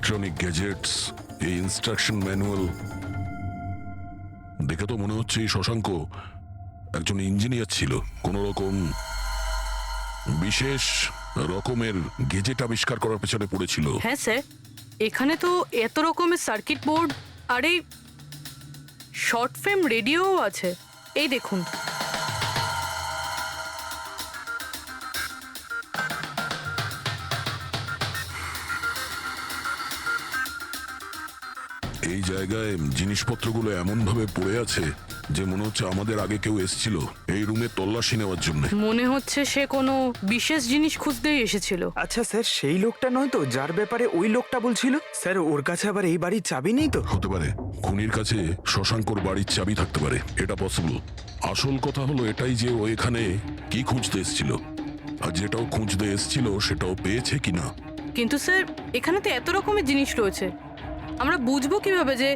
Electronic gadgets, এই instruction manual দেখে তো মনে হচ্ছে এই শশাঙ্ক একজন ইঞ্জিনিয়ার ছিল, কোন রকম বিশেষ রকমের গেজেট আবিষ্কার করার পেছনে পড়েছিল। হ্যাঁ স্যার, এখানে তো এত রকমের সার্কিট বোর্ড আর এই শর্ট ফিল্ম রেডিও আছে, এই দেখুন। এই জায়গায় জিনিসপত্রগুলো এমন ভাবে পড়ে আছে যে মনে হচ্ছে আমাদের আগে কেউ এসেছিল এই রুমে তল্লাশি নেওয়ার জন্য। মনে হচ্ছে সে কোনো বিশেষ জিনিস খুঁজতেই এসেছিল। আচ্ছা স্যার, সেই লোকটা নয় তো যার ব্যাপারে ওই লোকটা বলছিল? স্যার ওর কাছে আবার এই বাড়ির চাবি নেই তো? হতে পারে খুনির কাছে শশাঙ্কর বাড়ির চাবি থাকতে পারে, এটা পসিবল। আসল কথা হলো এটাই যে ও এখানে কি খুঁজতে এসেছিল, আর যেটাও খুঁজতে এসেছিল সেটাও পেয়েছে কিনা। কিন্তু স্যার এখানে তো এত রকমের জিনিস রয়েছে, আমরা বুঝবো কিভাবে যে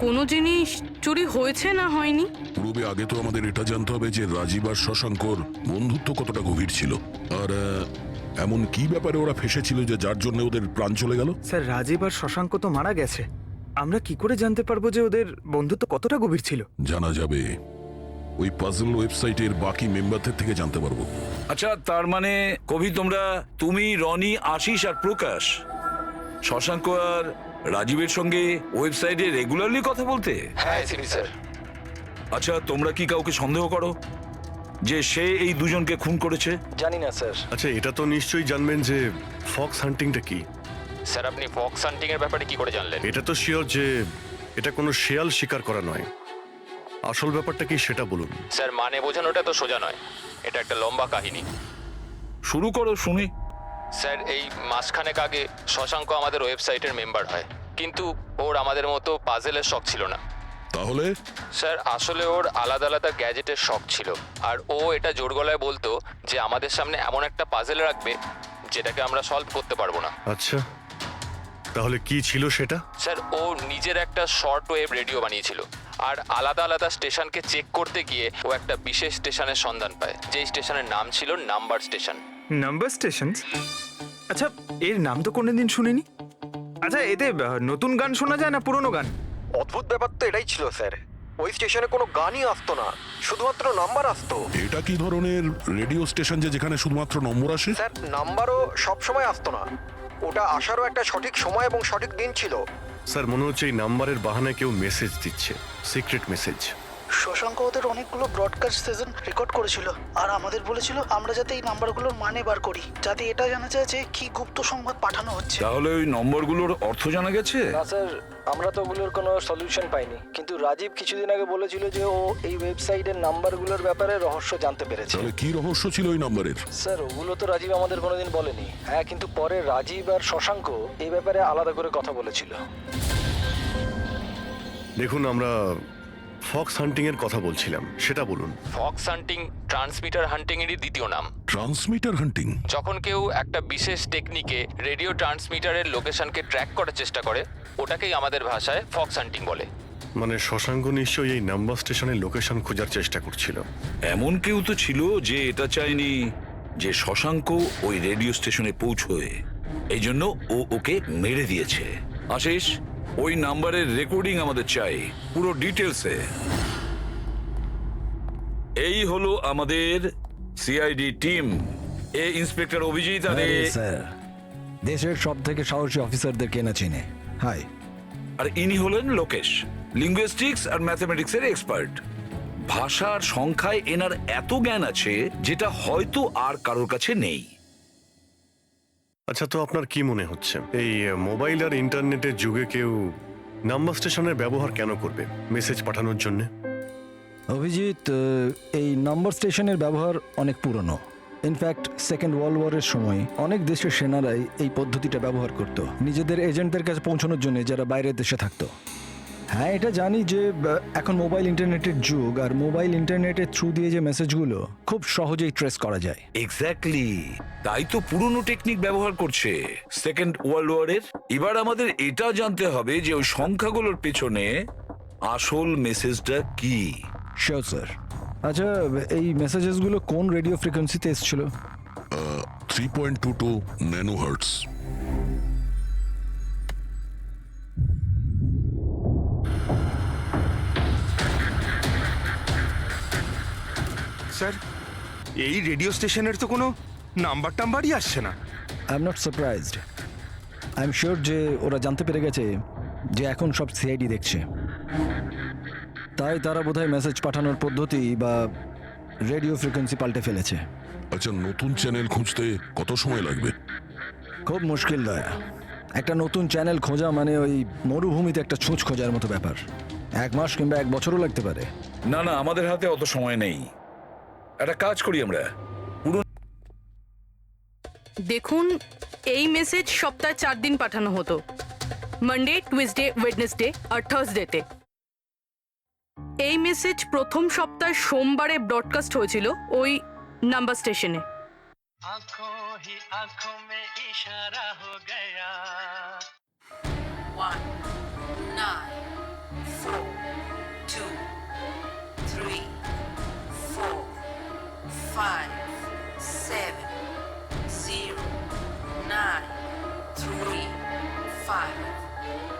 কোনো জিনিস চুরি হয়েছে না হয়নি? পূর্বে আগে তো আমাদের এটা জানতে হবে যে রাজীব আর শশাঙ্কর বন্ধুত্ব কতটা গভীর ছিল, আর এমন কি ব্যাপারে ওরা ফেসেছিল যে যার জন্য ওদের প্রাণ চলে গেল। স্যার রাজীব আর শশাঙ্ক তো মারা গেছে, আমরা কি করে জানতে পারবো যে ওদের বন্ধুত্ব কতটা গভীর ছিল? জানা যাবে ওই পাজল ওয়েবসাইটের বাকি মেম্বারদের থেকে জানতে পারবো। আচ্ছা, তার মানে কবি তুমি, রনি, আশিস আর প্রকাশ শশাঙ্ক আর রাজীবের সঙ্গে ওয়েবসাইটে রেগুলারলি কথা বলতে? হ্যাঁ স্যার। আচ্ছা, তোমরা কি কাউকে সন্দেহ করো যে সে এই দুজনকে খুন করেছে? জানি না স্যার। আচ্ছা, এটা তো নিশ্চয়ই জানবেন যে ফক্স হান্টিংটা কি। স্যার আপনি ফক্স হান্টিং এর ব্যাপারে কি করে জানলেন? এটা তো শিওর যে এটা কোনো শেয়াল শিকার করা নয়। আসল ব্যাপারটা কি সেটা বলুন। স্যার মানে বোঝানোটা তো সোজা নয়, এটা একটা লম্বা কাহিনী। শুরু করো শুনি। স্যার এই মাসখানেক আগে শশাঙ্ক আমাদের ওয়েবসাইটের মেম্বার হয়, কিন্তু ওর আমাদের মতো পাজেলের শখ ছিল না। তাহলে স্যার আসলে ওর আলাদা আলাদা গ্যাজেটের শখ ছিল, আর ও এটা জোর গলায় বলতো যে আমাদের সামনে এমন একটা পাজেল রাখবে যেটাকে আমরা সলভ করতে পারবো না। আচ্ছা, তাহলে কি ছিল সেটা? স্যার ও নিজের একটা শর্ট ওয়েভ রেডিও বানিয়েছিল, আর আলাদা আলাদা স্টেশনকে চেক করতে গিয়ে ও একটা বিশেষ স্টেশনের সন্ধান পায়, যেই স্টেশনের নাম ছিল নাম্বার স্টেশন। Number station? আচ্ছা, এর নাম তো কোনোদিন শুনিনি। আচ্ছা, এতে নতুন গান শোনা যায় না পুরনো গান? অদ্ভুত ব্যাপার তো এটাই ছিল স্যার, ওই স্টেশনে কোনো গানই আসতো না, শুধুমাত্র নাম্বার আসতো। এটা কি ধরনের রেডিও স্টেশন যে যেখানে শুধুমাত্র নম্বর আসে? স্যার নাম্বারও সবসময় আসতো না, ওটা আসারও একটা সঠিক সময় এবং সঠিক দিন ছিল। স্যার মনে হচ্ছে এই নাম্বারের বাহানায় কেউ মেসেজ দিচ্ছে, সিক্রেট মেসেজ। শশাঙ্ক ওদের অনেকগুলো ব্রডকাস্ট সেশন রেকর্ড করেছিল, আর আমাদের বলেছিল আমরা যাতে এই নাম্বারগুলোর মানে বার করি, যাতে এটা জানা যায় যে কি গুপ্ত সংবাদ পাঠানো হচ্ছে। তাহলে ওই নম্বরগুলোর অর্থ জানা গেছে? না স্যার, আমরা তো ওগুলোর কোনো সলিউশন পাইনি, কিন্তু রাজীব কিছুদিন আগে বলেছিল যে ও এই ওয়েবসাইটের নাম্বারগুলোর ব্যাপারে রহস্য জানতে পেরেছে। তাহলে কি রহস্য ছিল ওই নাম্বারের? স্যার ওগুলো তো রাজীব আমাদের কোনোদিন বলেনি। হ্যাঁ, কিন্তু পরে রাজীব আর শশাঙ্ক এই ব্যাপারে আলাদা করে কথা বলেছিল। দেখুন, আমরা ফক্স হান্টিং এর কথা বলছিলাম, সেটা বলুন। ফক্স হান্টিং ট্রান্সমিটার হান্টিং এরই দ্বিতীয় নাম। ট্রান্সমিটার হান্টিং? যখন কেউ একটা বিশেষ টেকনিকে রেডিও ট্রান্সমিটারের লোকেশনকে ট্র্যাক করার চেষ্টা করে, ওটাকেই আমাদের ভাষায় ফক্স হান্টিং বলে। মানে শশাঙ্ক নিশ্চয়ই এই নাম্বার স্টেশনের লোকেশন খোঁজার চেষ্টা করছিল। এমন কেউ তো ছিল যে এটা চায়নি যে শশাঙ্ক ওই রেডিও স্টেশনে পৌঁছয়, এই জন্য ও ওকে মেরে দিয়েছে। আশিস, ওই নাম্বারের রেকর্ডিং আমাদের চাই, পুরো ডিটেলসে। এই হলো আমাদের সিআইডি টিম। এ ইন্সপেক্টর অভিজিৎ আর স্যার দেশের সব থেকে সাহসী অফিসারদের কেনা চিনে। হাই। আর ইনি হলেন লোকেশ, লিঙ্গুইস্টিক্স আর ম্যাথমেটিক্সের এক্সপার্ট। ভাষার সংখ্যায় এনার এত জ্ঞান আছে যেটা হয়তো আর কারোর কাছে নেই। আচ্ছা, তো আপনার কি মনে হচ্ছে এই মোবাইল আর ইন্টারনেটের যুগে কেউ নাম্বার স্টেশনের ব্যবহার কেন করবে মেসেজ পাঠানোর জন্য? অভিজিৎ, এই নাম্বার স্টেশনের ব্যবহার অনেক পুরনো। ইনফ্যাক্ট সেকেন্ড ওয়ার্ল্ড ওয়ারের সময় অনেক দেশের সেনারাই এই পদ্ধতিটা ব্যবহার করত নিজেদের এজেন্টদের কাছে পৌঁছানোর জন্য, যারা বাইরের দেশে থাকতো। হ্যাঁ, এটা জানি যে এখন মোবাইল ইন্টারনেটের যুগ, আর মোবাইল ইন্টারনেটের থ্রু দিয়ে যে মেসেজগুলো খুব সহজেই ট্রেস করা যায়। এক্স্যাক্টলি, তাই তো পুরনো টেকনিক ব্যবহার করছে সেকেন্ড ওয়ার্ল্ড ওয়ারের। এবার আমাদের এটা জানতে হবে যে ওই সংখ্যাগুলোর পেছনে আসল মেসেজটা কি। Sure sir. আচ্ছা, এই মেসেজেসগুলো কোন রেডিও ফ্রিকোয়েন্সিতে এসেছিল? 3.22 ন্যানোহার্টস। স্যার, এই রেডিও স্টেশনের তো কোনো নাম্বার টাম্বারই আসছে না। I am not surprised. I am sure যে ওরা জানতে পেরে গেছে যে এখন সব সিআইডি দেখছে, তাই তারা বোধহয় মেসেজ পাঠানোর পদ্ধতি বা রেডিও ফ্রিকোয়েন্সি পাল্টে ফেলেছে। আচ্ছা, নতুন চ্যানেল খুঁজতে কত সময় লাগবে? খুব মুশকিল দয়া। একটা নতুন চ্যানেল খোঁজা মানে ওই মরুভূমিতে একটা ছুঁচ খোঁজার মতো ব্যাপার। 1 মাস কিংবা 1 বছরও লাগতে পারে। না না, আমাদের হাতে অত সময় নেই। একটা কাজ করি আমরা, দেখুন, এই মেসেজ সপ্তাহে 4 দিন পাঠানো হতো, মানডে, টুইসডে, ওয়েডনেসডে আর থার্সডেতে। এই মেসেজ প্রথম সপ্তাহে সোমবারে ব্রডকাস্ট হয়েছিল ওই নাম্বার স্টেশনে। आंखों ही आंखों में इशारा हो गया 1 9 4 2 3 4 5 7 0 9 3 5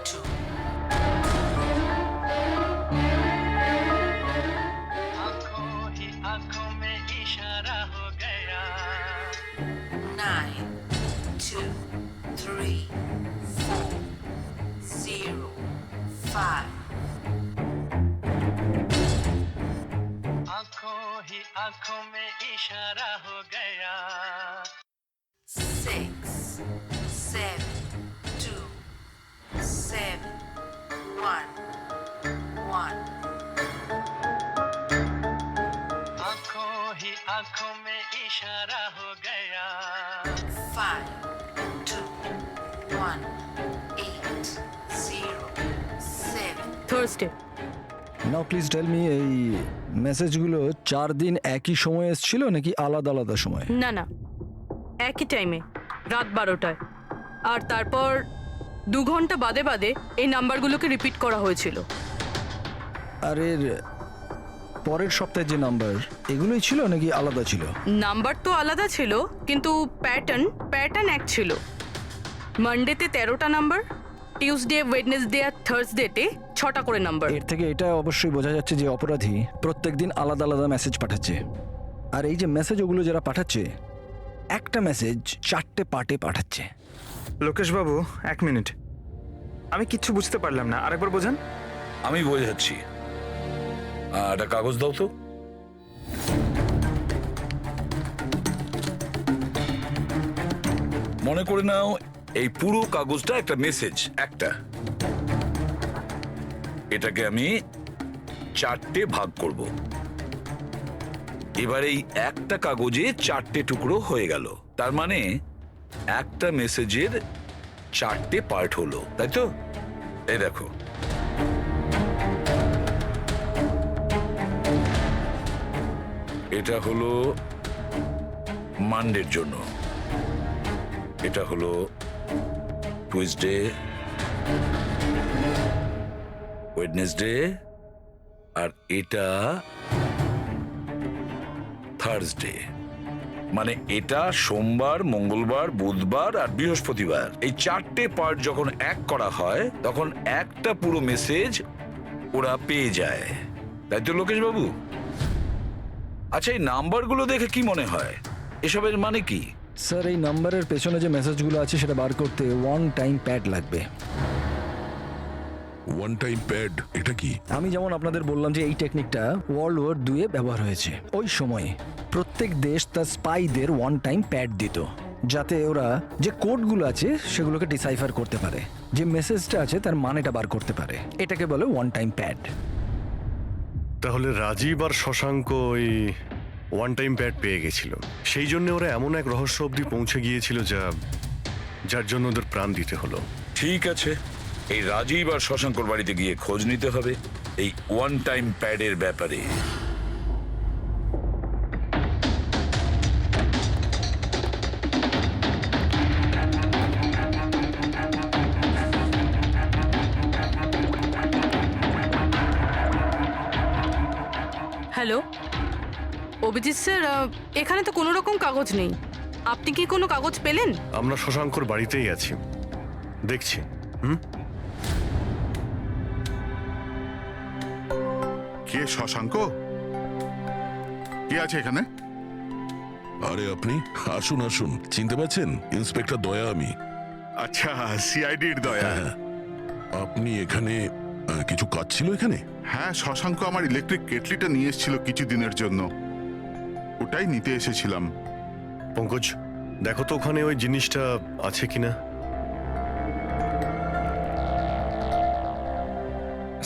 2 आंखों ही आंखों में इशारा हो गया 9 2 3 4 0 5 आंखों ही आंखों में इशारा हो गया 6 7 2 7 1 1 आंखों ही आंखों में इशारा हो गया 5 2 1 8 0 7 Thursday. Now please tell me, এই মেসেজগুলো 4 দিন একই সময়ে এসেছিল নাকি আলাদা আলাদা সময়? না না, একই টাইমে, রাত 12টায়। আর তারপর 2 ঘন্টা বাদে বাদে এই নাম্বারগুলোকে রিপিট করা হয়েছিল। আর এর পরের সপ্তাহে যে নাম্বার, এগুলোই ছিল নাকি আলাদা ছিল? নাম্বার তো আলাদা ছিল, কিন্তু প্যাটার্ন এক ছিল। মানডেতে 13টা নাম্বার, টিউসডে, ওয়েডনেসডে আর থার্সডেতে 6টা করে নাম্বার। এর থেকে এটা অবশ্যই বোঝা যাচ্ছে যে অপরাধী প্রত্যেকদিন আলাদা আলাদা মেসেজ পাঠাচ্ছে। আর এই যে মেসেজ ওগুলো যারা পাঠাচ্ছে, একটা মেসেজ 4টে পার্টে পাঠাচ্ছে। লোকেশ বাবু, 1 মিনিট, আমি কিচ্ছু বুঝতে পারলাম না, আরেকবার বোঝান। আমি বোঝাচ্ছি। একটা কাগজ দাও তো। মনে করে নাও এই পুরো কাগজটা একটা মেসেজ, একটা। এটাকে আমি 4টে ভাগ করব। এবার এই একটা কাগজে 4টে টুকরো হয়ে গেল, তার মানে একটা মেসেজের 4টে পার্ট হলো, তাই তো? এই দেখো, এটা হলো মানডের জন্য, এটা হলো টুইসডে, ওয়েডনেসডে, আর এটা থার্সডে। মানে এটা সোমবার, মঙ্গলবার, বুধবার আর বৃহস্পতিবার। এই 4টে পার্ট যখন এক করা হয় তখন একটা পুরো মেসেজ ওরা পেয়ে যায়, তাই তো লোকেশ বাবু? আচ্ছা, এই নাম্বারগুলো দেখে কি মনে হয়, এসবের মানে কি? স্যার, এই নাম্বারের পেছনে যে মেসেজগুলো আছে সেটা বার করতে 1 টাইম প্যাড লাগবে। 1 টাইম প্যাড এটা কি? আমি যেমন আপনাদের বললাম যে এই টেকনিকটা ওয়ার্ল্ড ওয়ার 2-এ ব্যবহার হয়েছে। ওই সময়ে প্রত্যেক দেশ তার স্পাইদের 1 টাইম প্যাড দিত, যাতে ওরা যে কোডগুলো আছে সেগুলোকে ডিসাইফার করতে পারে, যে মেসেজটা আছে তার মানেটা বার করতে পারে। এটাকে বলে 1 টাইম প্যাড। তাহলে রাজীব আর শশাঙ্ক ওই 1 টাইম প্যাড পেয়ে গেছিল, সেই জন্য ওরা এমন এক রহস্য অবধি পৌঁছে গিয়েছিল যার জন্য ওদের প্রাণ দিতে হলো। ঠিক আছে, এই রাজীব আর শশাঙ্কর বাড়িতে গিয়ে খোঁজ নিতে হবে এই 1 টাইম প্যাডের ব্যাপারে। হ্যালো অভিজিৎ স্যার, এখানে তো কোনো রকম কাগজ নেই। আপনি কি কোনো কাগজ পেলেন? আমরা শশাঙ্কর বাড়িতেই আছি, দেখছি। কে শশাঙ্ক? কে আছে এখানে? আরে আপনি আসুন আসুন, চিনতে পারছেন? ইন্সপেক্টর দয়া আমি। আচ্ছা, সিআইডির দয়া। হ্যাঁ, আপনি এখানে কিছু কাজ ছিল এখানে? হ্যাঁ, শশাঙ্ক আমার ইলেকট্রিক কেটলিটা নিয়ে এসেছিল কিছুদিনের জন্য, ওটাই নিতে এসেছিলাম। পঙ্কজ, দেখো তো ওখানে ওই জিনিসটা আছে কিনা।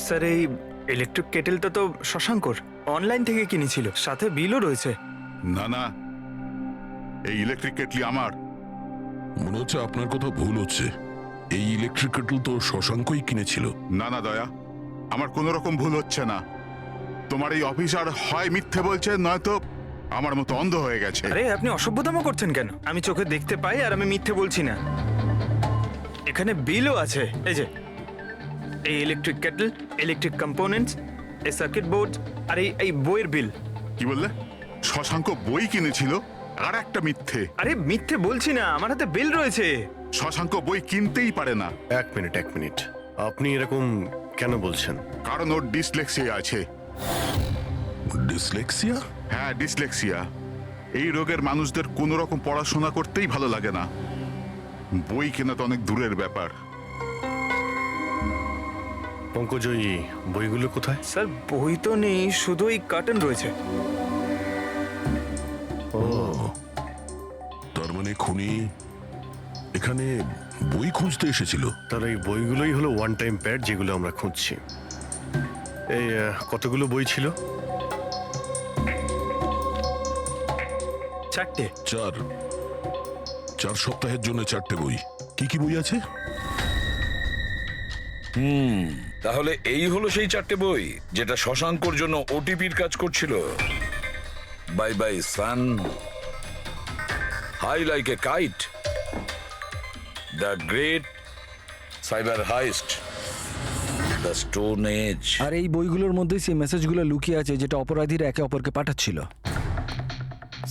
স্যার এই ইলেকট্রিক কেটেলটা তো শশাঙ্কর, অনলাইন থেকে কিনেছিল, সাথে বিলও রয়েছে। না না, এই ইলেকট্রিক কেটলি আমার। মনে হচ্ছে আপনার কোথাও ভুল হচ্ছে। এই ইলেকট্রিক কেটল তো শশাঙ্কই কিনেছিল। না না দয়া, আমার কোনো রকম ভুল হচ্ছে না। তোমার এই অফিসার হয় মিথ্যে বলছে, নয়তো আমার মতো অন্ধ হয়ে গেছে। আরে আপনি অসভ্যতামো করছেন কেন? আমি চোখে দেখতে পাই আর আমি মিথ্যে বলছি না। এখানে বিলও আছে, এই যে এই ইলেকট্রিক কেটল, ইলেকট্রিক কম্পোনেন্টস, এই সার্কিট বোর্ড আর এই বইয়ের বিল। কি বললে? শশাঙ্ক বই কিনেছিল? আর একটা মিথ্যে। আরে মিথ্যে বলছি না, আমার হাতে বিল রয়েছে। শশাঙ্ক বই কিনতেই পারে না। এক মিনিট, আপনি এরকম কেন বলছেন? কারণ ওর ডিসলেক্সিয়া আছে। ডিসলেক্সিয়া? হ্যাঁ, ডিসলেক্সিয়া। এই রোগের মানুষদের কোনো রকম পড়াশোনা করতেই ভালো লাগে না। বই কেনা তো অনেক দূরের ব্যাপার। পঙ্কজ, ওই বইগুলো কোথায়? স্যার বই তো নেই, শুধু এই কার্টন রয়েছে। ও, তার মানে খুনি এখানে বই খুঁজতে এসেছিল। তাহলে এই বইগুলোই হলো ওয়ান টাইম প্যাড যেগুলো আমরা খুঁজছি। এই কতগুলো বই ছিল? 4টে। 4 সপ্তাহের জন্য 4টে বই। কি কি বই আছে? তাহলে এই হলো সেই 4টে বই যেটা শশাঙ্কর জন্য ওটিপির কাজ করছিল। Bye bye sun, high like a kite, the great cyber heist, the stone age. আর এই বইগুলোর মধ্যেই সেই মেসেজগুলো লুকিয়ে আছে যেটা অপরাধীরা একে অপরকে পাঠাচ্ছিল।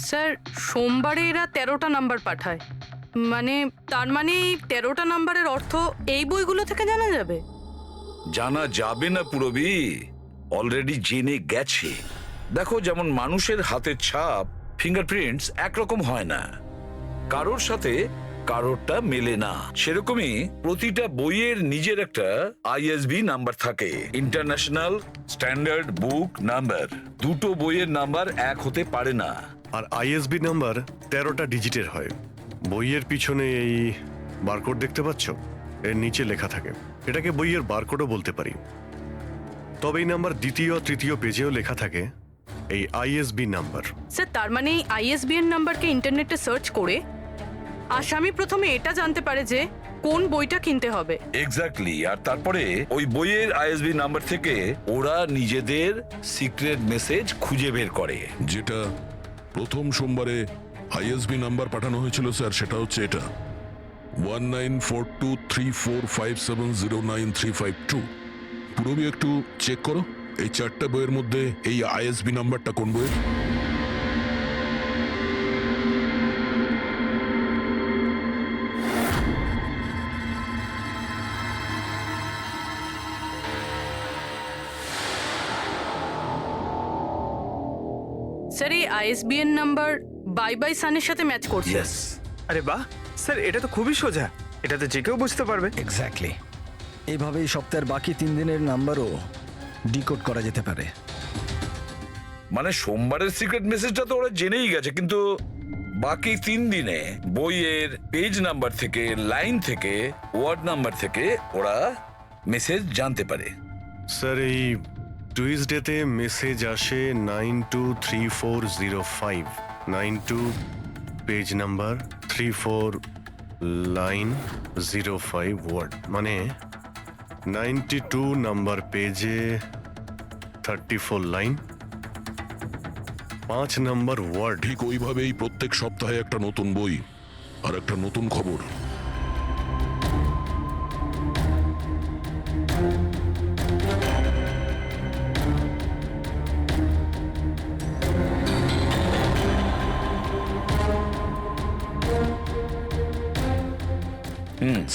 স্যার সোমবারে এরা 13টা নাম্বার পাঠায়, মানে তার মানে এই 13টা নাম্বারের অর্থ এই বইগুলো থেকে জানা যাবে? জানা যাবে না পুরবি, অলরেডি জেনে গেছে। দেখো, যেমন মানুষের হাতের ছাপ, ফিঙ্গারপ্রিন্টস একরকম হয় না, কারোর সাথে কারোরটা মেলে না, সেরকমই প্রতিটা বইয়ের নিজের একটা আইএসবি নাম্বার থাকে, ইন্টারন্যাশনাল স্ট্যান্ডার্ড বুক নাম্বার। দুটো বইয়ের নাম্বার এক হতে পারে না। আর আইএসবি নাম্বার 13টা ডিজিটের হয়। বইয়ের পিছনে এই বারকোড দেখতে পাচ্ছ, এর নিচে লেখা থাকে। এটাকে বইয়ের বারকোডও বলতে পারি। তবে এই নাম্বার দ্বিতীয় তৃতীয় পেজেও লেখা থাকে, এই আইএসবি নাম্বার। স্যার তার মানে এই আইএসবিএন নাম্বারকে ইন্টারনেটে সার্চ করে আসামি প্রথমে এটা জানতে পারে যে কোন বইটা কিনতে হবে। এক্স্যাক্টলি। আর তারপরে ওই বইয়ের আইএসবি নাম্বার থেকে ওরা নিজেদের সিক্রেট মেসেজ খুঁজে বের করে। যেটা প্রথম সোমবারে আইএসবি নাম্বার পাঠানো হয়েছিল স্যার, সেটা হচ্ছে এটা 194234570935 পুরোবি একটু চেক করো এই 4টা বইয়ের মধ্যে এই আইএসবি নাম্বারটা কোন বইয়ের। স্যার এই আইএসবিএন নাম্বার বাই বাই সানের সাথে ম্যাচ করছে। আরে বাহ স্যার, এটা তো খুবই সোজা, এটা তো যে কেউ বুঝতে পারবে। এক্স্যাক্টলি। এইভাবেই সপ্তাহের বাকি 3 দিনের নাম্বারও ডিকোড করা যেতে পারে। মানে সোমবারের সিক্রেট মেসেজটা তো ওরা জেনেই গেছে, কিন্তু বাকি 3 দিনে বইয়ের পেজ নাম্বার থেকে, লাইন থেকে, ওয়ার্ড নাম্বার থেকে ওরা মেসেজ জানতে পারে। স্যার এই টুইসডেতে মেসেজ আসে 923405, 92 পেজ নাম্বার, 34 লাইন, 05 ওয়ার্ড, মানে 92 নাম্বার পেজে 34 লাইন, 5 নাম্বার ওয়ার্ড। ঠিক ওইভাবেই প্রত্যেক সপ্তাহে একটা নতুন বই আর একটা নতুন খবর।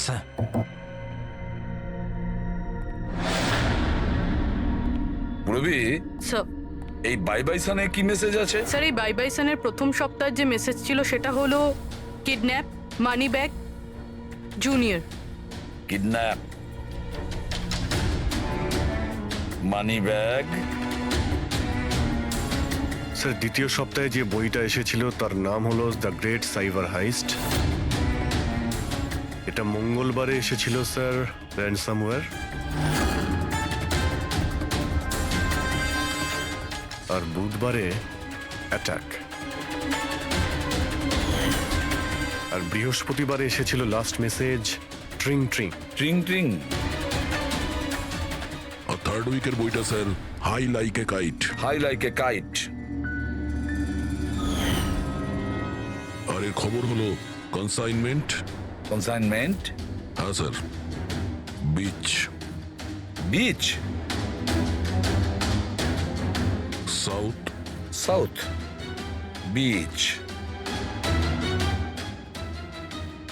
স্যার রবি, স্যার এই বাই বাই সানে কি মেসেজ আছে? স্যার এই বাই বাই সানের প্রথম সপ্তাহের যে মেসেজ ছিল সেটা হলো kidnap, money bag, junior. Kidnap, money bag. Sir দ্বিতীয় সপ্তাহে যে বইটা এসেছিল তার নাম হলো দ্য গ্রেট সাইবার হাইস্ট। এটা মঙ্গলবারে এসেছিল স্যার, র্যানসামওয়্যার। আর বুধবারে অ্যাটাক। আর বৃহস্পতিবারে এসেছিল last message tring tring. Tring tring. আর থার্ড উইকের বইটা sir high like a kite. High like a kite. আর এর খবর হলো কনসাইনমেন্ট। কনসাইনমেন্ট? হ্যাঁ sir, beach. Beach? South. South beach.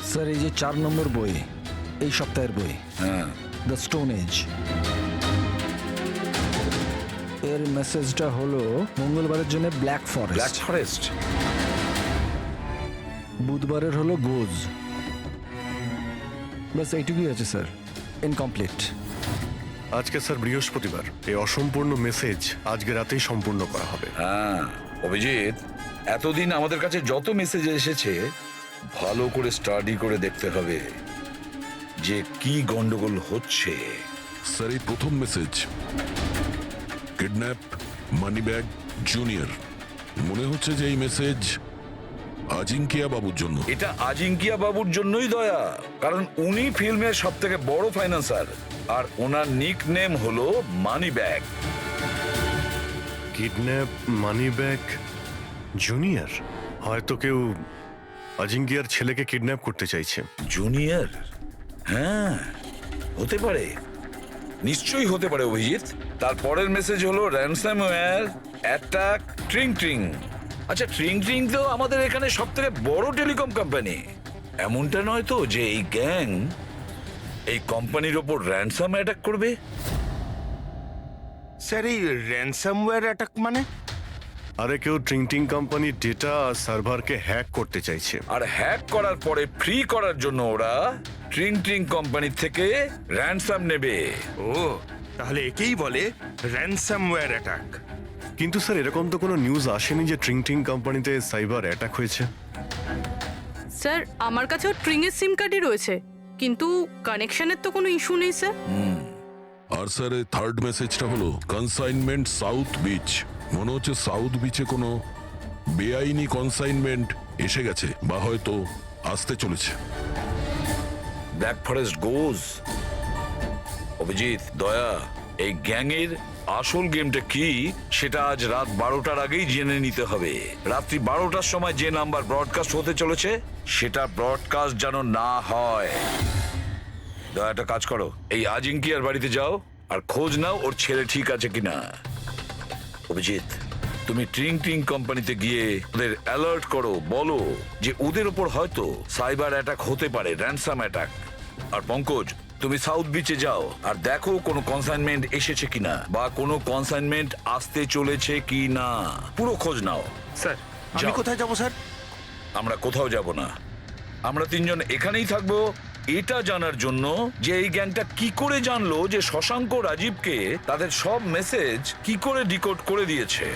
Sir এই যে 4 নম্বর বই, এই সপ্তাহের বই, হ্যাঁ, দ্য স্টোন এজ, এর মেসেজটা হলো মঙ্গলবারের জন্য ব্ল্যাক ব্ল্যাক ফরেস্ট, ফরেস্ট। বুধবারের হলো গোজ। বাস এইটুকুই আছে স্যার, ইনকমপ্লিট। আজকে স্যার বৃহস্পতিবার, এই অসম্পূর্ণ মেসেজ আজকে রাতেই সম্পূর্ণ করা হবে। হ্যাঁ অভিজিৎ, এতদিন আমাদের কাছে যত মেসেজ এসেছে ভালো করে স্টাডি করে দেখতে হবে যে কি গন্ডগোল হচ্ছে। স্যার এই প্রথম message kidnap, money bag, junior, মনে হচ্ছে যে এই মেসেজ আজিঙ্কিয়া বাবুর জন্য। এটা আজিঙ্কিয়া বাবুর জন্যই দয়া, কারণ উনি ফিল্মের সব থেকে বড় ফাইন্যান্সার আর ওনার নিক নেম হলো money bag. Kidnap, money bag, junior. হয়তো কেউ আজিঙ্কিয়ার ছেলেকে কিডন্যাপ করতে চাইছে। জুনিয়র? হ্যাঁ হতে পারে, নিশ্চয়ই হতে পারে অভিজিৎ। তারপরের মেসেজ হলো র্যানসামওয়্যার, অ্যাটাক, ট্রিং ট্রিং। আচ্ছা ট্রিং ট্রিং তো আমাদের এখানে সব থেকে বড় টেলিকম কোম্পানি। এমনটা নয় তো যে এই গ্যাং এই কোম্পানির ওপর র্যানসাম অ্যাটাক করবে? স্যার এই র্যানসামওয়্যার অ্যাটাক মানে? আরে কেউ ট্রিং ট্রিং কোম্পানির ডেটা আর সার্ভারকে হ্যাক করতে চাইছে। আর হ্যাক করার পরে ফ্রি করার জন্য ওরা ট্রিং ট্রিং কোম্পানি থেকে র্যানসাম নেবে। ও তাহলে একেই বলে র্যানসামওয়্যার অ্যাটাক। কিন্তু স্যার এরকম তো কোনো নিউজ আসেনি যে ট্রিং ট্রিং কোম্পানিতে সাইবার অ্যাটাক হয়েছে। স্যার আমার কাছেও ট্রিং এর সিম কার্ডই রয়েছে, কিন্তু কানেকশনের তো কোনো ইস্যু নেই স্যার। আর স্যার এই থার্ড মেসেজটা হলো কনসাইনমেন্ট সাউথ বিচ। মনে হচ্ছে সাউথ বিচে কোনো বেআইনি কনসাইনমেন্ট এসে গেছে বা হয়তো আসতে চলেছে। ব্ল্যাক ফরেস্ট গোজ। অভিজিৎ, দয়া, এই গ্যাংয়ের আসল গেমটা কি সেটা আজ রাত 12টার আগেই জেনে নিতে হবে। রাত্রি 12টার সময় যে নাম্বার ব্রডকাস্ট হতে চলেছে সেটা ব্রডকাস্ট যেন না হয়। দয়া একটা কাজ করো, এই আজিঙ্কিয়ার বাড়িতে যাও আর খোঁজ নাও ওর ছেলে ঠিক আছে কিনা। অভিজিৎ, তুমি ট্রিং ট্রিং কোম্পানিতে গিয়ে ওদের অ্যালার্ট করো, বলো যে ওদের ওপর হয়তো সাইবার অ্যাটাক হতে পারে, র্যানসাম অ্যাটাক। আর পঙ্কজ, তুমি সাউথ বিচে যাও আর দেখো কোনো কনসাইনমেন্ট এসেছে কিনা বা কোনো কনসাইনমেন্ট আসতে চলেছে কিনা, পুরো খোঁজ নাও। স্যার আমি কোথায় যাব স্যার? আমরা কোথাও যাব না, আমরা তিনজন এখানেই থাকবো এটা জানার জন্য যে এই গ্যাংটা কি করে জানলো যে শশাঙ্ক রাজীবকে তাদের সব মেসেজ কি করে ডিকোড করে দিয়েছে।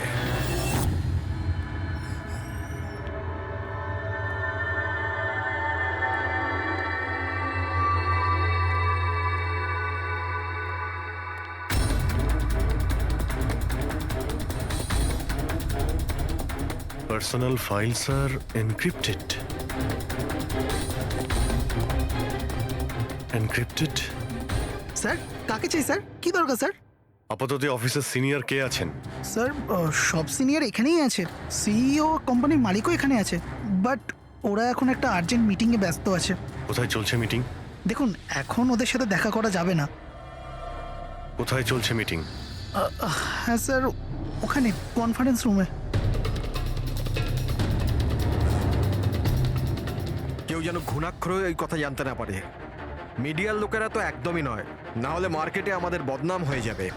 পার্সোনাল ফাইলস আর এনক্রিপ্টেড। এনক্রিপ্টেড? স্যার কাকে চাই স্যার? কি দরকার স্যার? আপাতত অফিসের সিনিয়র কে আছেন? স্যার সব সিনিয়র এখানেই আছে, সিইও কোম্পানির মালিকও এখানে আছে, বাট ওরা এখন একটা আর্জেন্ট মিটিংয়ে ব্যস্ত আছে। কোথায় চলছে মিটিং? দেখুন এখন ওদের সাথে দেখা করা যাবে না। কোথায় চলছে মিটিং? হ্যাঁ স্যার, ওখানে কনফারেন্স রুমে। কেউ যেন ঘুণাক্ষর এই কথা জানতে না পারে। মিডিয়ার লোকেরা তো একদমই নয়, না হলে মার্কেটে আমাদের বদনাম হয়ে যাবে।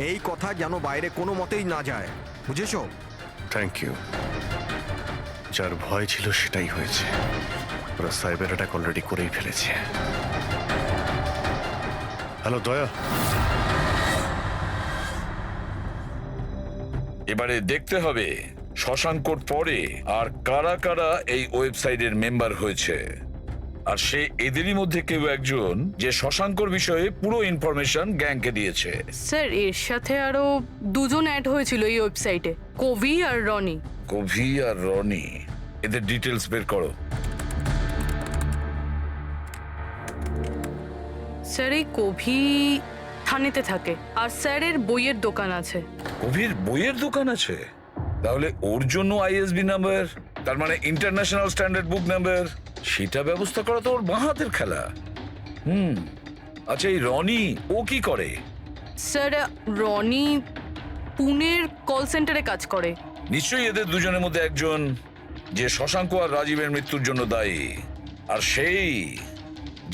এই কথা যেন বাইরে কোনো মতেই না যায়, বুঝেছো? Thank you. যার ভয় ছিল সেটাই হয়েছে। ওরা সাইবার অ্যাটাক অলরেডি করেই ফেলেছে। হ্যালো দয়া, এবারে দেখতে হবে শশাঙ্কর পরে আর কারা কারা এই ওয়েবসাইটের মেম্বার হয়েছে, আর সে এদেরই মধ্যে কেউ একজন যে শশাঙ্কর বিষয়ে পুরো ইনফরমেশন গ্যাংকে দিয়েছে। স্যার এর সাথে আরো দুজন অ্যাড হয়েছিল এই ওয়েবসাইটে, কবি আর রনি। কভি আর রনি, এদের ডিটেলস বের করো। স্যার এই কবি থানেতে থাকে, আর স্যারের বইয়ের দোকান আছে। কভির বইয়ের দোকান আছে? তাহলে ওর জন্য আইএসবি নাম্বার, তার মানে ইন্টারন্যাশনাল স্ট্যান্ডার্ড বুক নাম্বার, সেটা ব্যবস্থা করা তো ওর বাঁ হাতের খেলা। আচ্ছা এই রনি ও কি করে? স্যার রনি পুনের কল সেন্টারে কাজ করে। নিশ্চয়ই এদের দুজনের মধ্যে একজন যে শশাঙ্ক আর রাজীবের মৃত্যুর জন্য দায়ী, আর সেই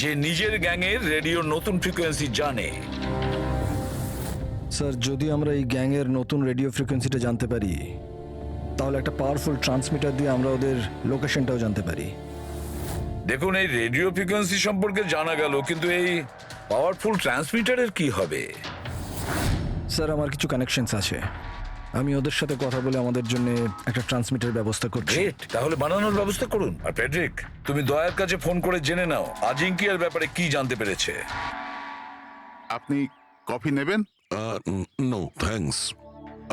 যে নিজের গ্যাংয়ের রেডিওর নতুন ফ্রিকোয়েন্সি জানে। স্যার যদি আমরা এই গ্যাংয়ের নতুন রেডিও ফ্রিকোয়েন্সিটা জানতে পারি, তাহলে একটা পাওয়ারফুল ট্রান্সমিটার দিয়ে আমরা ওদের লোকেশনটাও জানতে পারি। দেখুন এই রেডিও ফ্রিকোয়েন্সি সম্পর্কে জানা গেল, কিন্তু এই পাওয়ারফুল ট্রান্সমিটারের কি হবে? স্যার আমার কিছু কানেকশনস আছে, আমি ওদের সাথে কথা বলে আমাদের জন্য একটা ট্রান্সমিটার ব্যবস্থা করছি। গ্রেট, তাহলে বানানোর ব্যবস্থা করুন। আর প্যাড্রিক, তুমি দয়ার কাছে ফোন করে জেনে নাও আজিঙ্কিয়ার ব্যাপারে কি জানতে পেরেছে। আপনি কফি নেবেন? No thanks.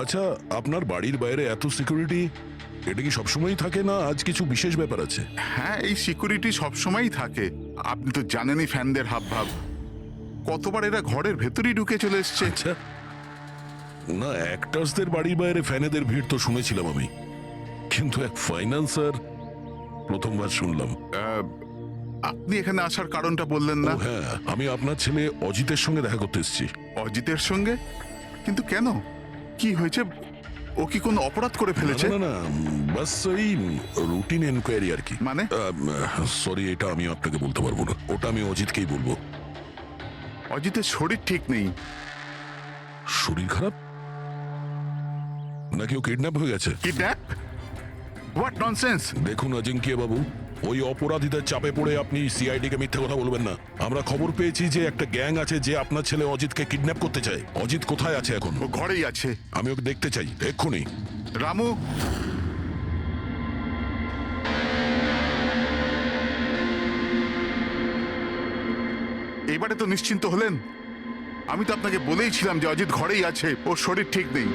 আচ্ছা, আপনার বাড়ির বাইরে এত সিকিউরিটি, এটা কি সবসময়ই থাকে না আজ কিছু বিশেষ ব্যাপার আছে? হ্যাঁ, এই সিকিউরিটি সবসময়ই থাকে। আপনি তো জানেনই ফ্যানদের হাবভাব। কতবার এরা ঘরের ভেতরেই ঢুকে চলে এসছে। আচ্ছা, না অ্যাক্টার্সদের বাড়ির বাইরে ফ্যানেদের ভিড় তো শুনেছিলাম আমি, কিন্তু এক ফাইন্যান্সার প্রথমবার শুনলাম। আপনি এখানে আসার কারণটা বললেন না? হ্যাঁ, আমি আপনার ছেলে অজিতের সঙ্গে দেখা করতে এসেছি। অজিতের সঙ্গে? কিন্তু কেন, কি হয়েছে? ও কি কোনো অপরাধ করে ফেলেছে? না না, বাস ওই রুটিন এনকোয়ারি আর কি। মানে? সরি, এটা আমি আপনাকে বলতে পারবো না, ওটা আমি অজিতকেই বলবো। অজিতের শরীর ঠিক নেই। শরীর খারাপ নাকি ও কিডন্যাপ হয়ে গেছে? কিডন্যাপ? What nonsense! দেখুন অজিঙ্কিয়া বাবু, ওই অপরাধীদের চাপে পড়ে আপনি সিআইডি কে মিথ্যে কথা বলবেন না। আমরা খবর পেয়েছি যে একটা গ্যাং আছে যে আপনার ছেলে অজিতকে কিডন্যাপ করতে চায়। অজিত কোথায় আছে এখন? ও ঘরেই আছে। আমি ওকে দেখতে চাই এক্ষুনি। রামু, এবারে তো নিশ্চিন্ত হলেন? আমি তো আপনাকে বলেইছিলাম যে অজিত ঘরেই আছে, ওর শরীর ঠিক নেই।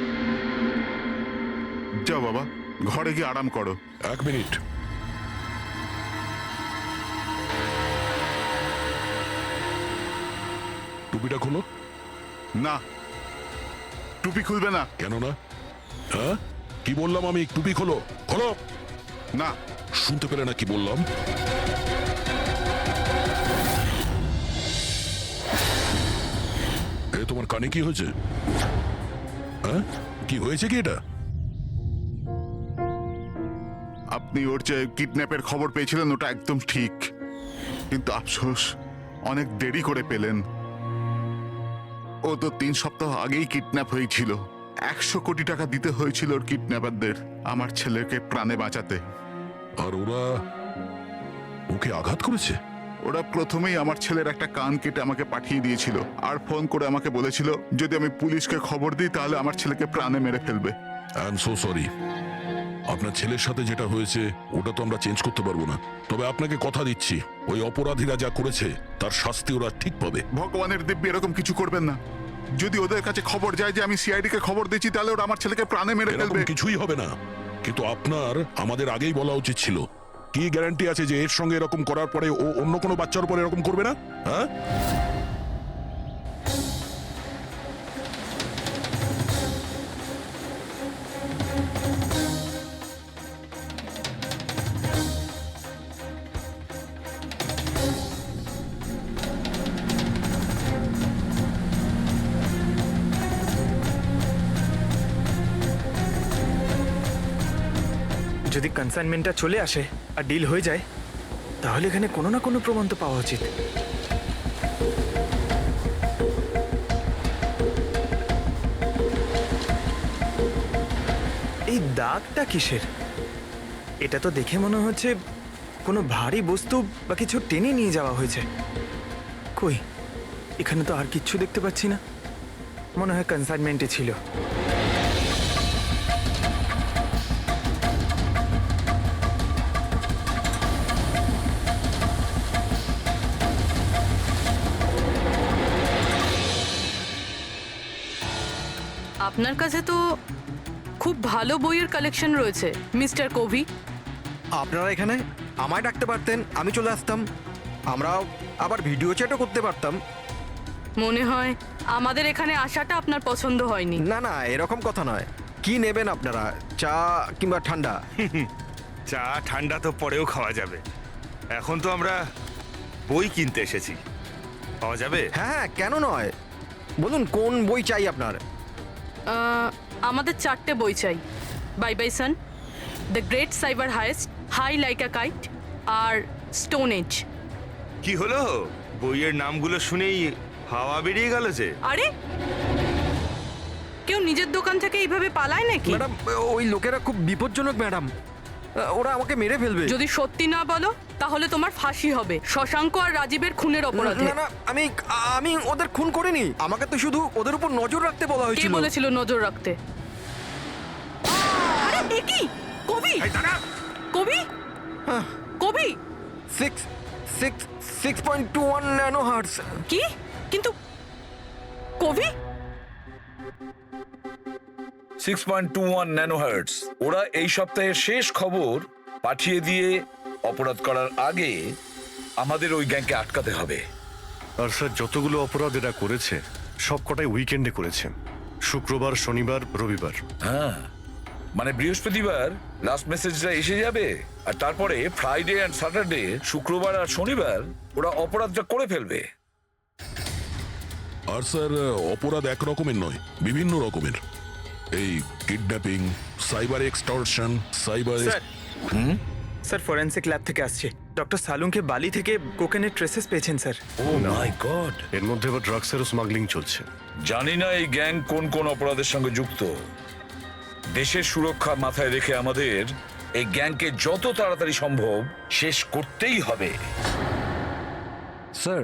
যাও বাবা, ঘরে গিয়ে আরাম করো। এক মিনিট, টুপিটা খোলো। না, টুপি খুলবে না। কেন না? হ্যাঁ, কি বললাম আমি? টুপি খোলো, খোলো। না, শুনতে পেলে না কি বললাম? এ তোমার কানে কি হয়েছে? হ্যাঁ, কি হয়েছে কি এটা? আপনি ওর যে কিডন্যাপের খবর পেয়েছিলেন ওটা একদম ঠিক, কিন্তু আফসোস অনেক দেরি করে পেলেন। ও তো 3 সপ্তাহ আগেই কিডন্যাপ হয়েছিল। 100 কোটি টাকা দিতে হয়েছিল ওর কিডন্যাপারদের আমার ছেলেকে প্রাণে বাঁচাতে। আর ওরা ওকে আঘাত করেছে? ওরা প্রথমেই আমার ছেলের একটা কান কেটে আমাকে পাঠিয়ে দিয়েছিল, আর ফোন করে আমাকে বলেছিল যদি আমি পুলিশকে খবর দিই তাহলে আমার ছেলেকে প্রাণে মেরে ফেলবে। I am so sorry. আপনার ছেলের সাথে যেটা হয়েছে ওটা তো আমরা চেঞ্জ করতে পারবো না, তবে আপনাকে কথা দিচ্ছি ওই অপরাধীরা যা করেছে তার শাস্তি ওরা ঠিক পাবে। ভগবানের দিব্যি এরকম কিছু করবেন না। যদি ওদের কাছে খবর যায় যে আমি সিআইডি কে খবর দিচ্ছি তাহলে ওরা আমার ছেলেকে প্রাণে মেরে ফেলবে। কিছুই হবে না, কিন্তু আপনার আমাদের আগেই বলা উচিত ছিল। কি গ্যারান্টি আছে যে এর সঙ্গে এরকম করার পরে ও অন্য কোনো বাচ্চার উপর এরকম করবে না? হ্যাঁ, যদি কনসাইনমেন্টটা চলে আসে আর ডিল হয়ে যায়, তাহলে এখানে কোনো না কোনো প্রমাণ তো পাওয়া উচিত। দাগটা কিসের? এটা তো দেখে মনে হচ্ছে কোনো ভারী বস্তু বা কিছু টেনে নিয়ে যাওয়া হয়েছে। কই, এখানে তো আর কিচ্ছু দেখতে পাচ্ছি না। মনে হয় কনসাইনমেন্টে ছিল। আপনার কাছে তো খুব ভালো বইয়ের কালেকশন রয়েছে মিস্টার কোভি। আপনারা এখানে আমায় ডাকতে পারতেন, আমি চলে আসতাম। আমরাও আবার ভিডিও চ্যাটও করতে পারতাম। মনে হয় আমাদের এখানে আসাটা আপনার পছন্দ হয়নি। না না, এরকম কথা নয়। কি নেবেন আপনারা, চা কিংবা ঠান্ডা? চা ঠান্ডা তো পরেও খাওয়া যাবে, এখন তো আমরা বই কিনতে এসেছি, পাওয়া যাবে? হ্যাঁ হ্যাঁ, কেন নয়, বলুন কোন বই চাই আপনার? আমাদের 4টে বই চাই। Bye bye sun, the great cyber heist, high like a kite আর স্টোন এজ। কি হলো, বইয়ের নামগুলো শুনেই হাওয়া বেরিয়ে গেল যে? আরে কেউ নিজের দোকান থেকে এইভাবে পালায় নাকি? ম্যাডাম, ওই লোকেরা খুব বিপজ্জনক ম্যাডাম, ওরা আমাকে মেরে ফেলবে। যদি সত্যি না বলো তাহলে তোমার ফাঁসি হবে শশাঙ্ক আর রাজীবের খুনের অপরাধে। না না, আমি ওদের খুন করিনি, আমাকে তো শুধু ওদের উপর নজর রাখতে বলা কে হয়েছিল। বলেছিল নজর রাখতে? আরে এ কি কবি? কবি কবি 6.21 ন্যানো হার্টজ। কি? কিন্তু কবি 6.21 ন্যানোহার্টজ। ওরা এই সপ্তাহের শেষ খবর পাঠিয়ে দিয়ে অপরাধ করার আগে আমাদের ওই গ্যাংকে আটকাতে হবে। আর স্যার, যতগুলো অপরাধ এরা করেছে সবকটাই উইকেন্ডে করেছে, শুক্রবার, শনিবার, রবিবার। হ্যাঁ, মানে বৃহস্পতিবার লাস্ট মেসেজটা এসে যাবে, আর তারপরে ফ্রাইডে অ্যান্ড স্যাটারডে, শুক্রবার আর শনিবার ওরা অপরাধটা করে ফেলবে। আর স্যার, অপরাধ এক রকমের নয়, বিভিন্ন রকমের। এই kidnapping, cyber extortion, cyber. Sir forensic lab থেকে আসছে, ডক্টর সালুংকে বালি থেকে কোকেনের ট্রেসেস পেয়েছেন স্যার। ও মাই গড, এর মধ্যে আবার ড্রাগসেরও স্মাগলিং চলছে। জানি না এই গ্যাং কোন কোন অপরাধের সঙ্গে যুক্ত। দেশের সুরক্ষা মাথায় রেখে আমাদের এই গ্যাংকে যত তাড়াতাড়ি সম্ভব শেষ করতেই হবে। Sir,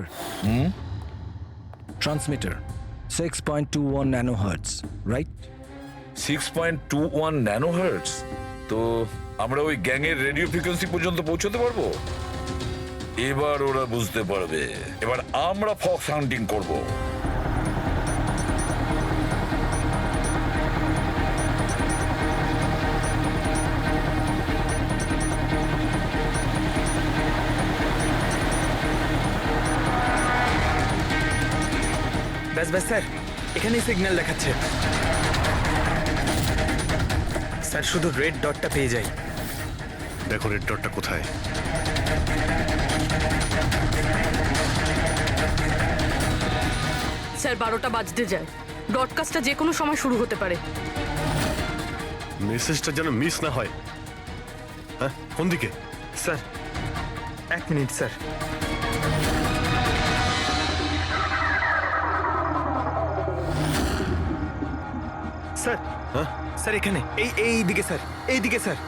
transmitter 6.21 nanohertz, right? 6.21 nanohertz. তো আমরা ওই গ্যাংয়ের রেডিও ফ্রিকোয়েন্সি পর্যন্ত পৌঁছতে পারবো? এবার ওরা বুঝতে পারবে, এবার আমরা ফক্স হান্টিং করব। ব্যাস ব্যাস স্যার, এখানেই সিগন্যাল দেখাচ্ছে। স্যার শুধু রেড ডটটা পেয়ে যাই। দেখো রেড ডটটা কোথায়। স্যার 12টা বাজতে যায়, ব্রডকাস্টটা যে কোনো সময় শুরু হতে পারে। মেসেজটা যেন মিস না হয়। হ্যাঁ, কোন দিকে? Sir 1 minute sir. স্যার, হ্যাঁ স্যার এখানে, এই দিকে স্যার, এই দিকে স্যার।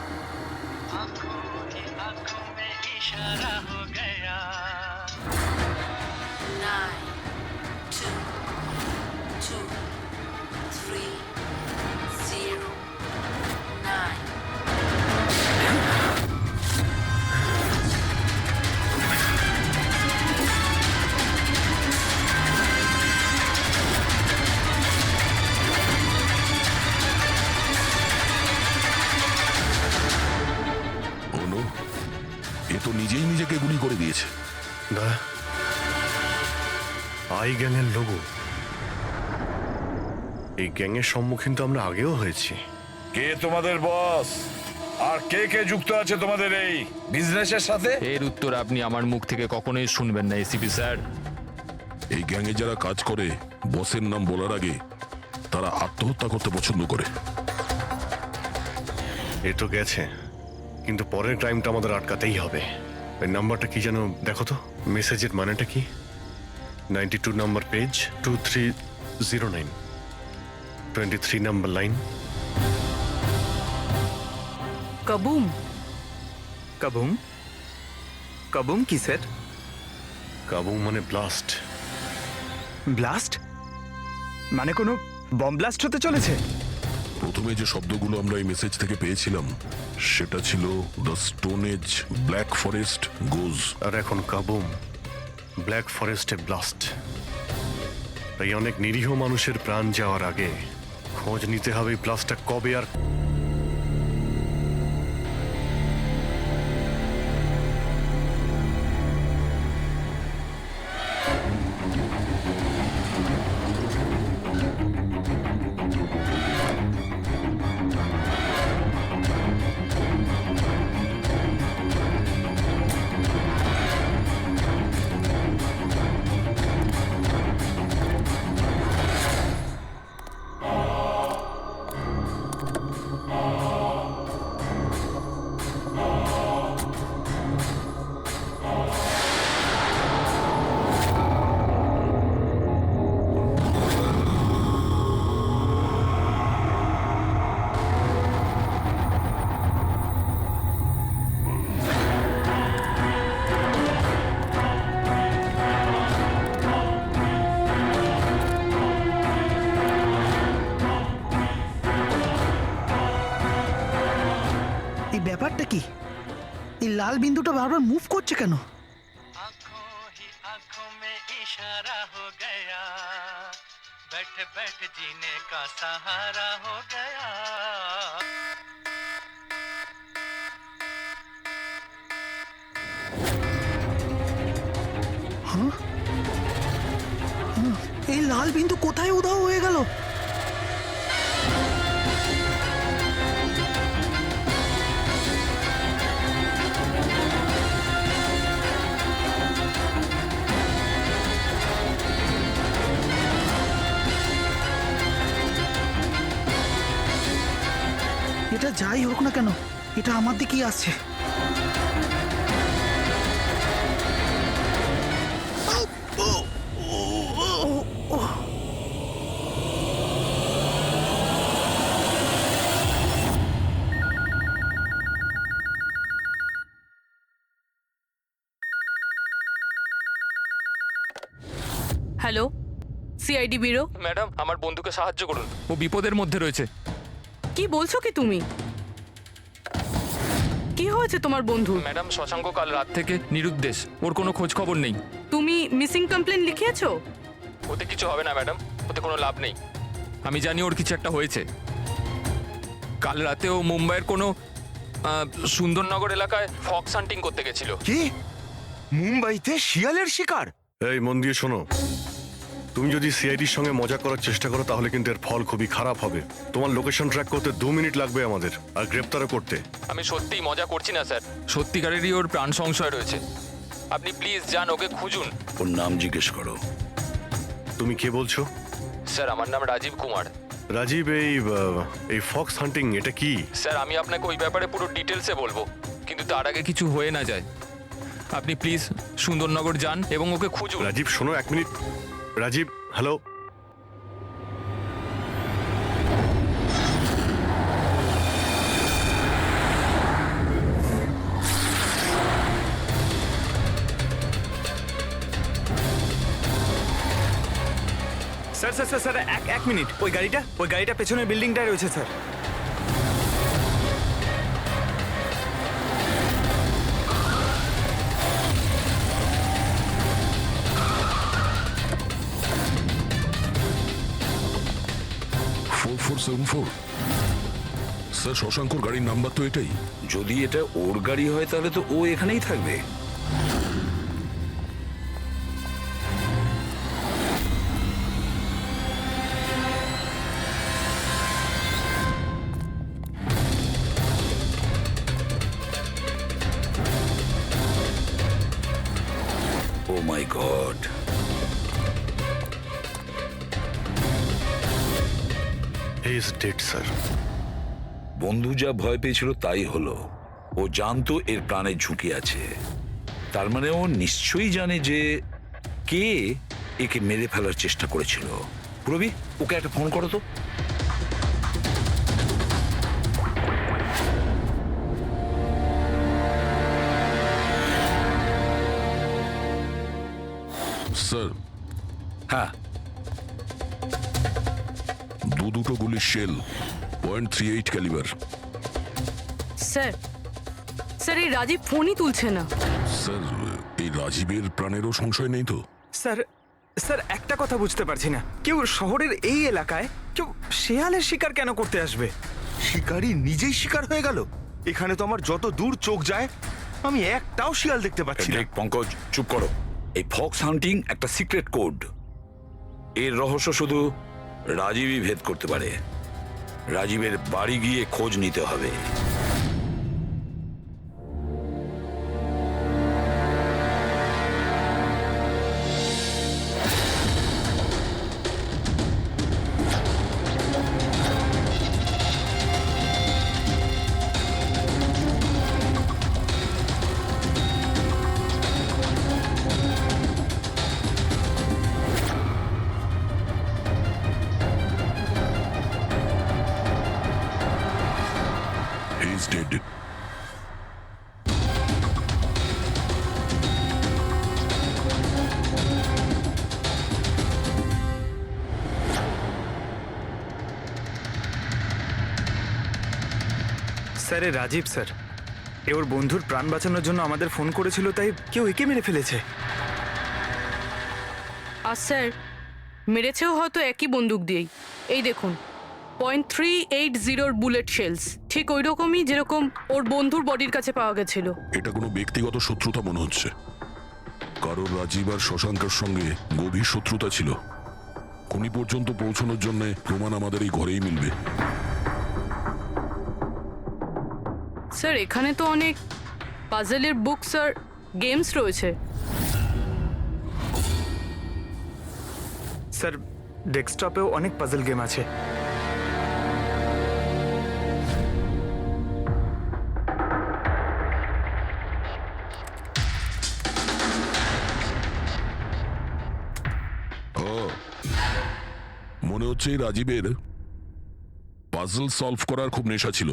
आंखों में इशारा हो गया 9 2 2 3 0 9 অনু, এ তো নিজেই নিজেকে গুলি করে দিয়েছে। না, আই গ্যাংয়ের লোগো। এই গ্যাংয়ের সম্মুখীন তো আমরা আগেও হয়েছি। কে তোমাদের বস, আর কে কে যুক্ত আছে তোমাদের এই বিজনেসের সাথে? এর উত্তর আপনি আমার মুখ থেকে কখনোই শুনবেন না এসিপি স্যার। এই গ্যাংয়ে যারা কাজ করে, বসের নাম বলার আগে তারা আত্মহত্যা করতে পছন্দ করে। এ তো গেছে, কিন্তু পরের ক্রাইমটা আমাদের আটকাতেই হবে। ওই নাম্বারটা কি যেন দেখো তো, মেসেজের মানেটা কি? 92 নাম্বার পেজ, 2309, 23 নাম্বার লাইন। কাবুম। কাবুম? কাবুম কি স্যার? কাবুম মানে ব্লাস্ট। ব্লাস্ট? মানে কোনো বম ব্লাস্ট হতে চলেছে? প্রথমে যে শব্দগুলো আমরা এই মেসেজ থেকে পেয়েছিলাম সেটা ছিল the stone age black forest goes. আর এখন কাবুম ব্ল্যাক ফরেস্টে ব্লাস্ট। তাই অনেক নিরীহ মানুষের প্রাণ যাওয়ার আগে খোঁজ নিতে হবে এই ব্লাস্টটা কবে আর এই ব্যাপারটা কি? এই লাল বিন্দুটা বারবার মুভ করছে কেন? आंखों ही आंखों में इशारा हो गया, बैठ बैठ जीने का सहारा हो गया। এই লাল বিন্দু কোথায় উধাও হয়ে গেল? এটা যাই হোক না কেন, এটা আমার দিকেই আসছে। Hello, CID bureau. ম্যাডাম, আমার বন্ধুকে সাহায্য করুন, ও বিপদের মধ্যে রয়েছে। কি বলছো কি তুমি? কি হয়েছে তোমার বন্ধু? ম্যাডাম, শশাঙ্ক কাল রাত থেকে নিরুদ্দেশ, ওর কোনো খোঁজ খবর নেই। তুমি মিসিং কমপ্লেন লিখিয়েছো? ওতে কিছু হবে না ম্যাডাম, ওতে কোনো লাভ নেই। আমি জানি ওর কিছু একটা হয়েছে। কাল রাতে ও মুম্বাইয়ের কোনো সুন্দরনগর এলাকায় ফক্স হান্টিং করতে গেছিল। কি? মুম্বাইতে শিয়ালের শিকার? এই মন দিয়ে শোনো, তুমি যদি সিআইডির সঙ্গে মজা করার চেষ্টা করো তাহলে কিন্তু এর ফল খুবই খারাপ হবে। তোমার লোকেশন ট্র্যাক করতে 2 মিনিট লাগবে আমাদের, আর গ্রেপ্তারও করতে। আমি সত্যিই মজা করছি না স্যার, সত্যিকারেরই ওর প্রাণ সংশয় রয়েছে। আপনি প্লিজ যান, ওকে খুঁজুন। ওর নাম জিজ্ঞেস করো। তুমি কে বলছো? স্যার, আমার নাম রাজীব কুমার। রাজীব, এই ফক্স হান্টিং এটা কি? স্যার, আমি আপনাকে ওই ব্যাপারে পুরো ডিটেলসে বলবো, কিন্তু তার আগে কিছু হয়ে না যায়। আপনি প্লিজ সুন্দরনগর যান এবং ওকে খুঁজুন। রাজীব শোনো, 1 minute. Rajiv, hello. Sir sir sir sir এক মিনিট। ওই গাড়িটা পেছনের বিল্ডিংটায় রয়েছে স্যার। স্যার, শশাঙ্কর গাড়ির নাম্বার তো এটাই। যদি এটা ওর গাড়ি হয় তাহলে তো ও এখানেই থাকবে। Oh my god, he is dead sir. বন্ধু যা ভয় পেয়েছিল তাই হলো। ও জানতো এর প্রাণের ঝুঁকি আছে, তার মানে ও নিশ্চয়ই জানে যে কে একে মেরে ফেলার চেষ্টা করেছিল। প্রবি, ওকে একটা ফোন করো তো। স্যার হ্যাঁ, দুটো গুলির শেল .38 ক্যালিবার। স্যার স্যার এই রাজীব ফোনই তুলছে না। স্যার এই রাজীবের প্রাণেরও সংশয় নেই তো? স্যার স্যার একটা কথা বুঝতে পারছি না, কেউ শহরের এই এলাকায় কেউ শেয়ালের শিকার কেন করতে আসবে? শিকারি নিজেই শিকার হয়ে গেল। এখানে তো আমার যত দূর চোখ যায় আমি একটাও শিয়াল দেখতে পাচ্ছি না। দেখ পঙ্কজ, চুপ করো। এই ফক্স হান্টিং একটা সিক্রেট কোড। এর রহস্য শুধু রাজীবই ভেদ করতে পারে। রাজীবের বাড়ি গিয়ে খোঁজ নিতে হবে। He is dead. স্যার এ রাজীব স্যার, এ ওর বন্ধুর প্রাণ বাঁচানোর জন্য আমাদের ফোন করেছিল, তাই কেউ একে মেরে ফেলেছে। আর স্যার মেরেছেও হয়তো একই বন্দুক দিয়েই। এই দেখুন .380 বুলেট শেলস, ঠিক ওই রকমই যেরকম ওর বন্ধুর বডির কাছে পাওয়া গেছিল। এটা কোনো ব্যক্তিগত শত্রুতা মনে হচ্ছে। কারোর রাজীব আর শশাঙ্কের সঙ্গে গভীর শত্রুতা ছিল। খুনি পর্যন্ত পৌঁছানোর জন্য প্রমাণ আমাদের এই ঘরেই মিলবে। স্যার এখানে তো অনেক পাজলের বুকস আর গেমস রয়েছে। স্যার ডেস্কটপেও অনেক পাজল গেম আছে। মনে হচ্ছে এই রাজীবের পাজল সলভ করার খুব নেশা ছিল।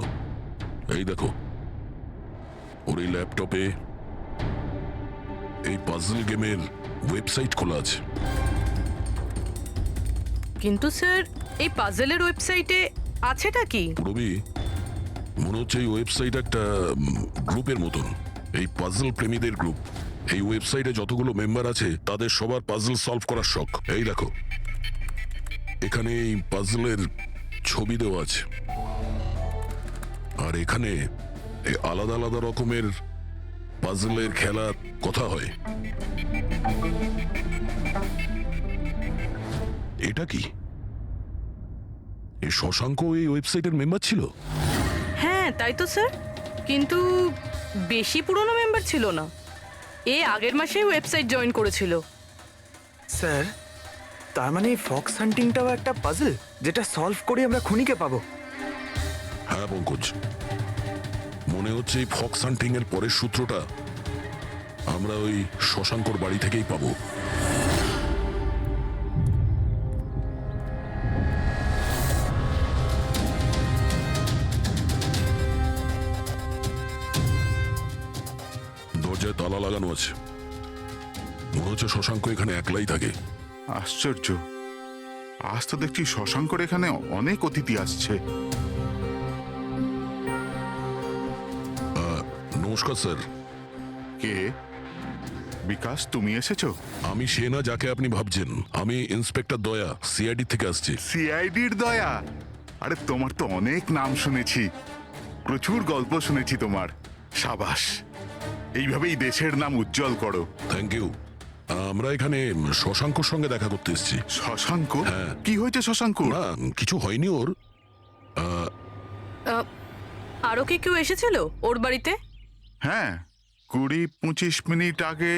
এই দেখো ওর এই ল্যাপটপে এই পাজল গেমের ওয়েবসাইট খোলা আছে। কিন্তু স্যার এই পাজলের ওয়েবসাইটে আছেটা কি? রবি, মনে হচ্ছে এই ওয়েবসাইট একটা গ্রুপের মতন, এই পাজল প্রেমীদের গ্রুপ। এই ওয়েবসাইটে যতগুলো মেম্বার আছে তাদের সবার পাজল সলভ করার শখ। এই দেখো এখানে এই পাজলের ছবি দেওয়া আছে, আর এখানে এই আলাদা আলাদা রকমের পাজলের খেলার কথা হয়। এটা কি? এই শশাঙ্ক এই ওয়েবসাইটের মেম্বার ছিল? হ্যাঁ তাই তো স্যার, কিন্তু বেশি পুরনো মেম্বার ছিল না। এ আগের মাসেই ওয়েবসাইট জয়েন করেছিল। স্যার তার মানে ফক্স হান্টিংটাও একটা পাজল, যেটা সলভ করে আমরা খুনিকে পাবো। হ্যাঁ পঙ্কজ, মনে হচ্ছে এই ফক্স হান্টিং এর পরের সূত্রটা আমরা ওই শশাঙ্কর বাড়ি থেকেই পাবো। দরজায় তালা লাগানো আছে। মনে হচ্ছে শশাঙ্ক এখানে একলাই থাকে। আশ্চর্য, আজ তো দেখছি শশাঙ্কর এখানে অনেক অতিথি আসছে। নমস্কার স্যার। কে? বিকাশ, তুমি এসেছো? আমি সে না যাকে আপনি ভাবছেন। আমি ইন্সপেক্টর দয়া, সিআইডি থেকে আসছি। সিআইডির দয়া? আরে তোমার তো অনেক নাম শুনেছি, প্রচুর গল্প শুনেছি তোমার। সাবাস, এইভাবেই দেশের নাম উজ্জ্বল করো। Thank you. আমরা এখানে শশাঙ্কর সঙ্গে দেখা করতে এসেছি। শশাঙ্ক? হ্যাঁ। কি হয়েছে শশাঙ্ক? না কিছু হয়নি ওর। আরও কি কেউ এসেছিল ওর বাড়িতে? হ্যাঁ, 20-25 মিনিট আগে